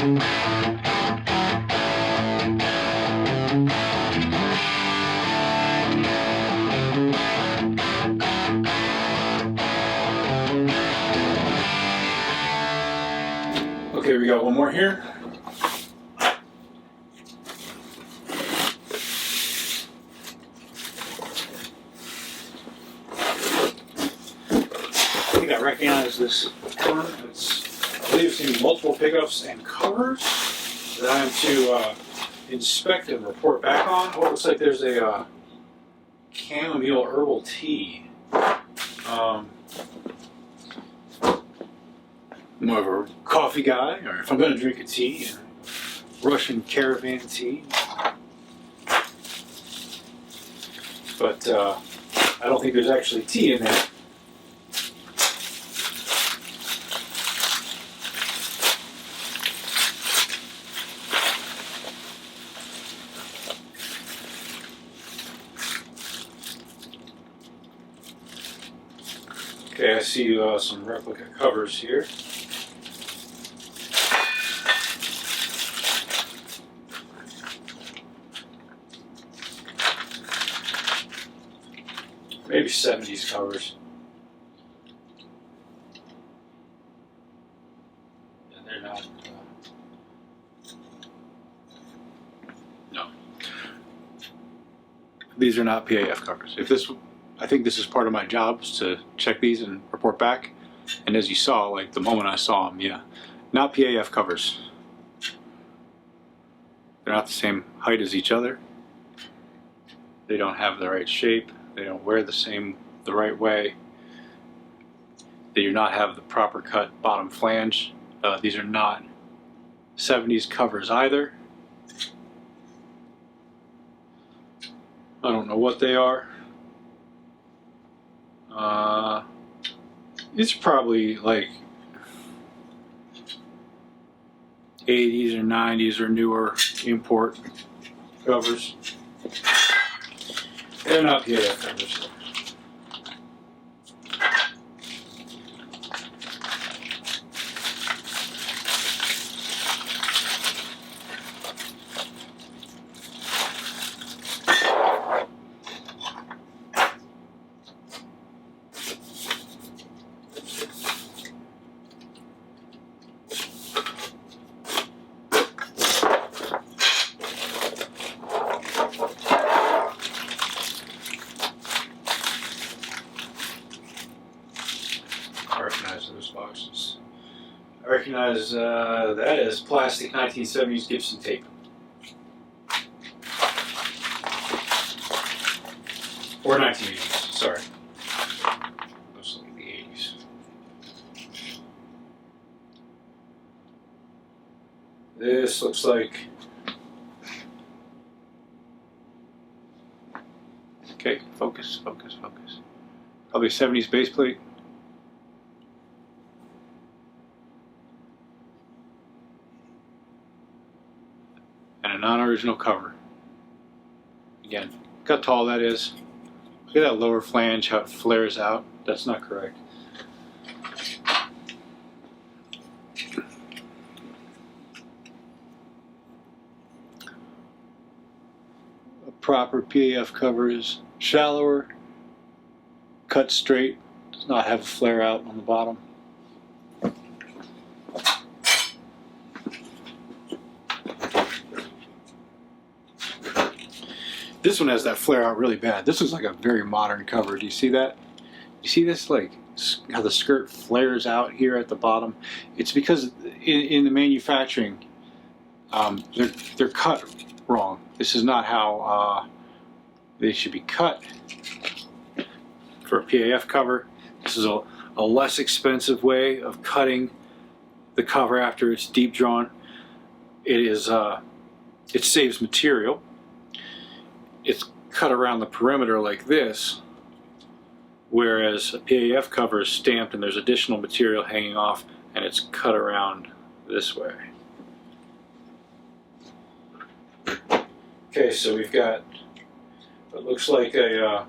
Okay, we got one more here. I think I recognize this term. I believe it's in multiple pickups and covers that I am to inspect and report back on. Oh, it looks like there's a chamomile herbal tea. More of a coffee guy, or if I'm going to drink a tea, Russian caravan tea. But I don't think there's actually tea in there. Okay, I see some replica covers here. Maybe 70s covers. And they're not, no. These are not PAF covers. I think this is part of my job, is to check these and report back. And as you saw, like the moment I saw them, yeah, not PAF covers. They're not the same height as each other. They don't have the right shape. They don't wear the right way. They do not have the proper cut bottom flange. These are not 70s covers either. I don't know what they are. It's probably like 80s or 90s or newer import covers. They're not PAF covers. I recognize those boxes. I recognize that as plastic 1970s Gibson tape. Or 1980s, sorry. Mostly the 80s. This looks like... Okay, focus. Probably 70s base plate. And a non-original cover. Again, look how tall that is. Look at that lower flange, how it flares out. That's not correct. A proper PAF cover is shallower, cut straight, does not have a flare out on the bottom. This one has that flare out really bad. This looks like a very modern cover. Do you see that? You see this, like how the skirt flares out here at the bottom? It's because in the manufacturing, they're cut wrong. This is not how they should be cut for a PAF cover. This is a less expensive way of cutting the cover after it's deep drawn. It saves material. It's cut around the perimeter like this, whereas a PAF cover is stamped and there's additional material hanging off and it's cut around this way. Okay, so we've got what looks like a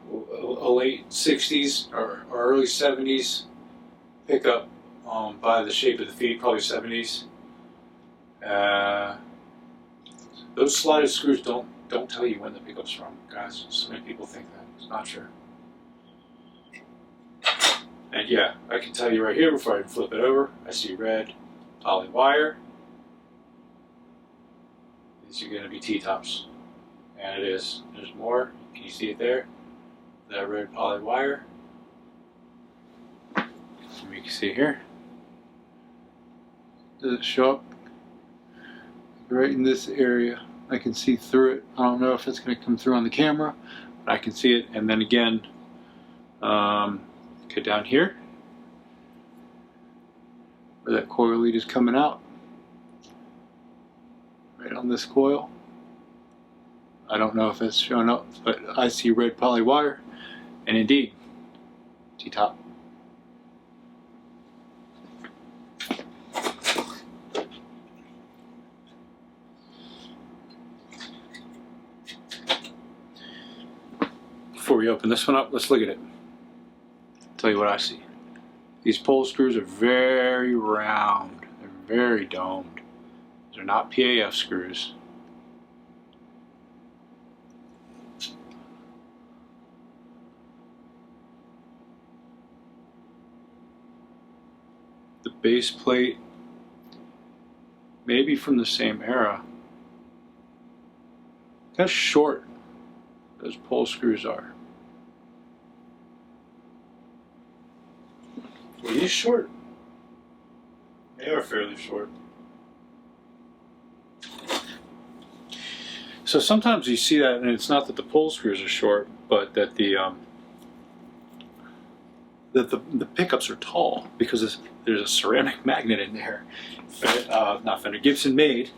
late 60s or early 70s pickup by the shape of the feet, probably 70s. Those slotted screws don't tell you when the pickup's from, guys. So many people think that. It's not true. And yeah, I can tell you right here before I even flip it over, I see red poly wire. These are going to be T-tops. And it is. There's more. Can you see it there? That red poly wire. You can see here. Does it show up? Right in this area. I can see through it. I don't know if it's going to come through on the camera, but I can see it. And then again, go down here where that coil lead is coming out. Right on this coil. I don't know if it's showing up, but I see red poly wire, and indeed, T-top. Before we open this one up, let's look at it. Tell you what I see. These pole screws are very round. They're very domed. They're not PAF screws. The base plate may be from the same era. How short those pole screws are. Were these short? They are fairly short. So sometimes you see that, and it's not that the pole screws are short, but that the pickups are tall because there's a ceramic magnet in there. Not Fender, Gibson made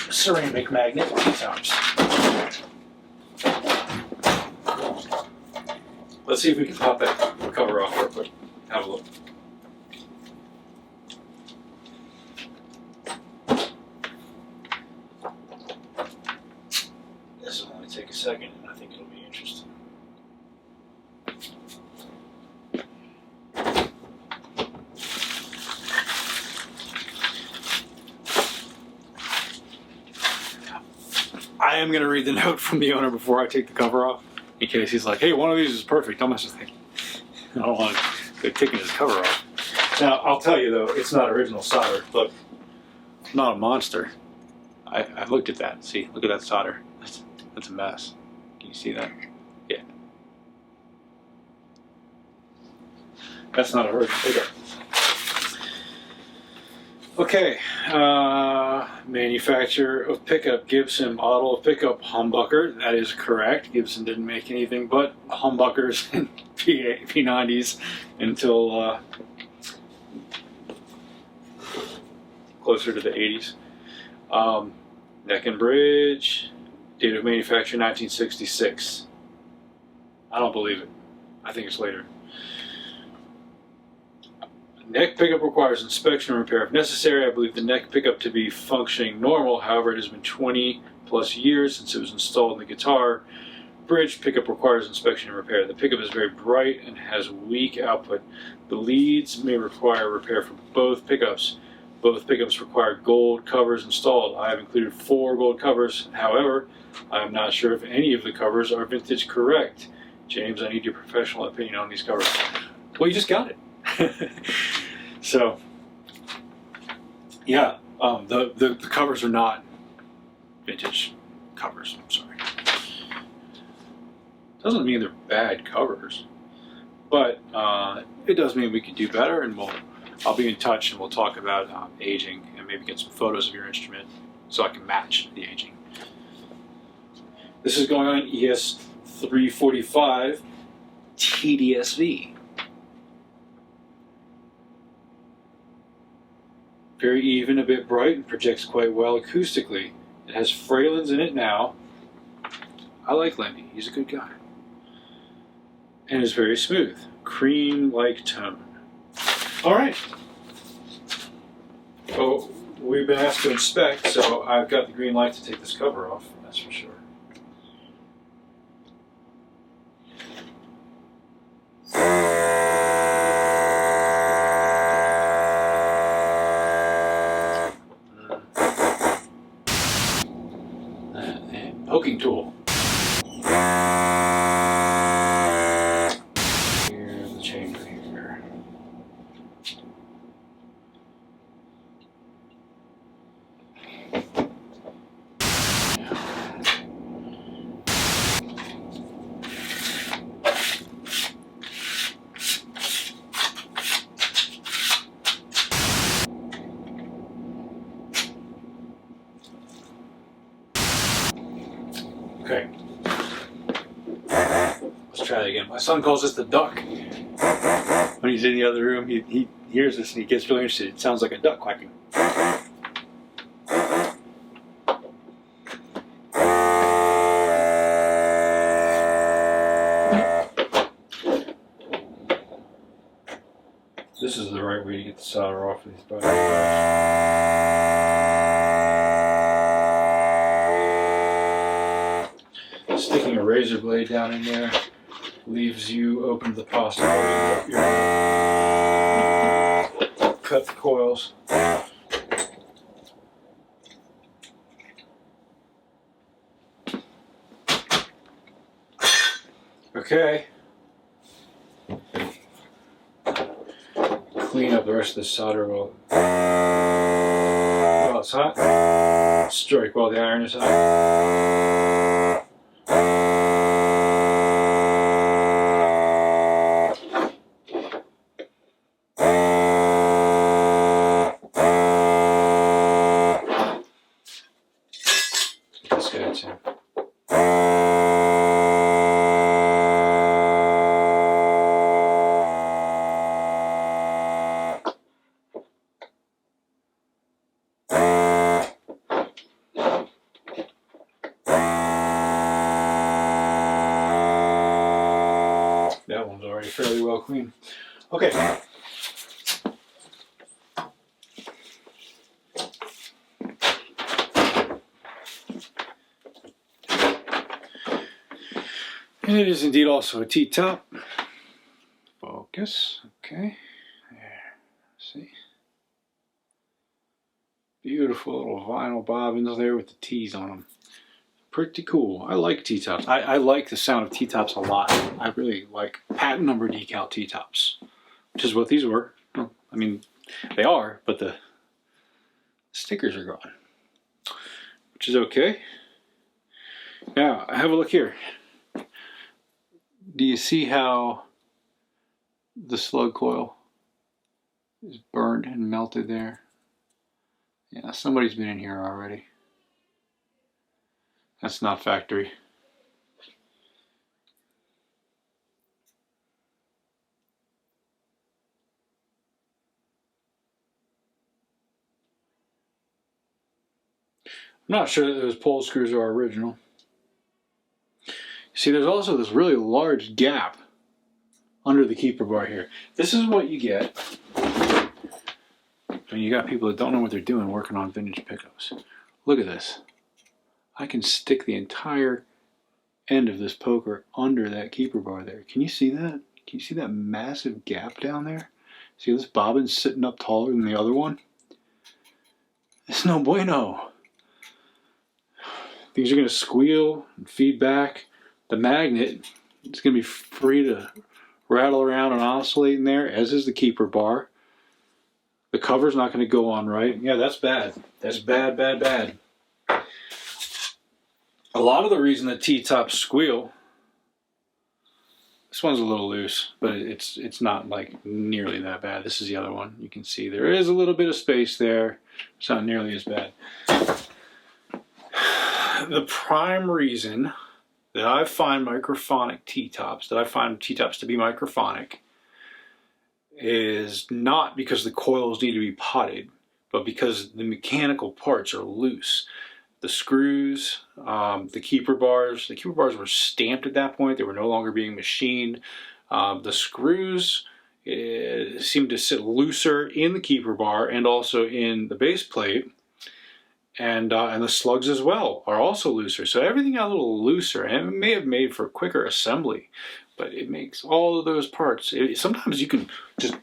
a ceramic magnet T-tops. Let's see if we can pop that cover off real quick. Have a look. This will only take a second, and I think it'll be interesting. I am going to read the note from the owner before I take the cover off, in case he's like, hey, one of these is perfect. Don't mess with it. I don't want to go taking his cover off. Now, I'll tell you though, it's not original solder. Look, I'm not a monster. I looked at that. See, look at that solder. That's a mess. Can you see that? Yeah. That's not a original pickup. Okay, manufacturer of pickup, Gibson, model of pickup, humbucker. That is correct. Gibson didn't make anything but humbuckers and P90s until closer to the 80s. Neck and bridge, date of manufacture 1966. I don't believe it. I think it's later. Neck pickup requires inspection and repair if necessary. I believe the neck pickup to be functioning normal. However, it has been 20 plus years since it was installed in the guitar. Bridge pickup requires inspection and repair. The pickup is very bright and has weak output. The leads may require repair for both pickups. Both pickups require gold covers installed. I have included 4 gold covers. However, I am not sure if any of the covers are vintage correct. James, I need your professional opinion on these covers. Well, you just got it. So, yeah, the covers are not vintage covers. I'm sorry. Doesn't mean they're bad covers, but it does mean we can do better, and I'll be in touch and we'll talk about aging and maybe get some photos of your instrument so I can match the aging. This is going on ES345 TDSV. Very even, a bit bright, and projects quite well acoustically. It has Fralins in it now. I like Lenny, he's a good guy. And is very smooth. Cream-like tone. Alright. Well, we've been asked to inspect, so I've got the green light to take this cover off, that's for sure. poking tool. Here's the chamber here. Okay. Let's try that again. My son calls this the duck. When he's in the other room, he hears this and he gets really interested. It sounds like a duck quacking. This is the right way to get the solder off of these buttons. Sticking a razor blade down in there leaves you open to the possibility that you're cut the coils. Okay. Clean up the rest of the solder while it's hot. Strike while the iron is hot. This guy too. That one's already fairly well clean. Okay. And it is indeed also a T-top. Focus. Okay. There. See? Beautiful little vinyl bobbins there with the T's on them. Pretty cool. I like T-tops. I like the sound of T-tops a lot. I really like patent number decal T-tops, which is what these were. I mean, they are, but the stickers are gone, which is okay. Now, have a look here. Do you see how the slug coil is burned and melted there? Yeah, somebody's been in here already. That's not factory. I'm not sure that those pole screws are original. See, there's also this really large gap under the keeper bar here. This is what you get when you got people that don't know what they're doing working on vintage pickups. Look at this. I can stick the entire end of this poker under that keeper bar there. Can you see that? Can you see that massive gap down there? See this bobbin's sitting up taller than the other one? It's no bueno. These are going to squeal and feed back. The magnet is going to be free to rattle around and oscillate in there, as is the keeper bar. The cover's not going to go on right. Yeah, that's bad. That's bad, bad, bad. A lot of the reason that T-tops squeal, this one's a little loose, but it's not like nearly that bad. This is the other one. You can see there is a little bit of space there. It's not nearly as bad. The prime reason that I find microphonic T-tops, that I find T-tops to be microphonic, is not because the coils need to be potted, but because the mechanical parts are loose. The screws, the keeper bars were stamped at that point. They were no longer being machined. The screws seem to sit looser in the keeper bar and also in the base plate. And the slugs as well are also looser. So everything got a little looser, and it may have made for quicker assembly, but it makes all of those parts. Sometimes you can just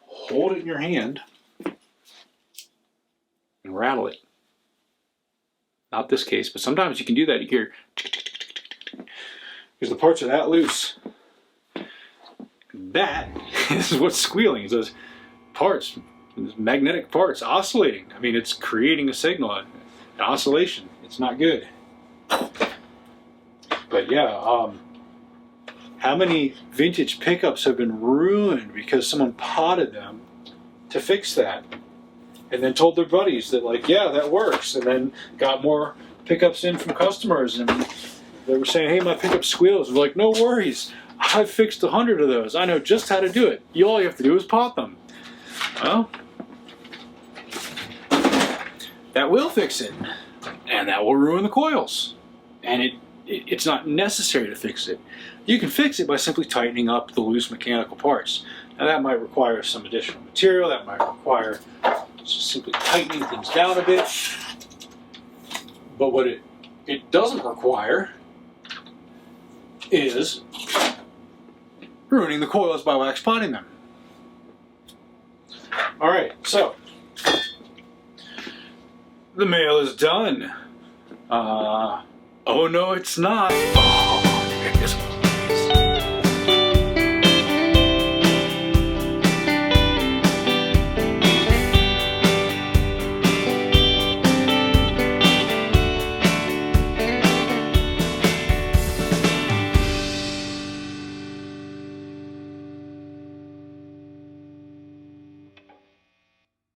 hold it in your hand and rattle it. not this case, but sometimes you can do that. You hear because the parts are that loose. That is what's squealing. Is those parts, those magnetic parts oscillating. I mean, it's creating a signal, an oscillation. It's not good. But yeah, how many vintage pickups have been ruined because someone potted them to fix that, and then told their buddies that, like, yeah, that works, and then got more pickups in from customers, and they were saying, hey, my pickup squeals. We're like, no worries, I've fixed 100 of those. I know just how to do it. All you have to do is pot them. Well, that will fix it, and that will ruin the coils, and it's not necessary to fix it. You can fix it by simply tightening up the loose mechanical parts. Now that might require some additional material, that might require just simply tightening things down a bit. But what it doesn't require is ruining the coils by wax potting them. Alright, so the mail is done. Oh no, it's not.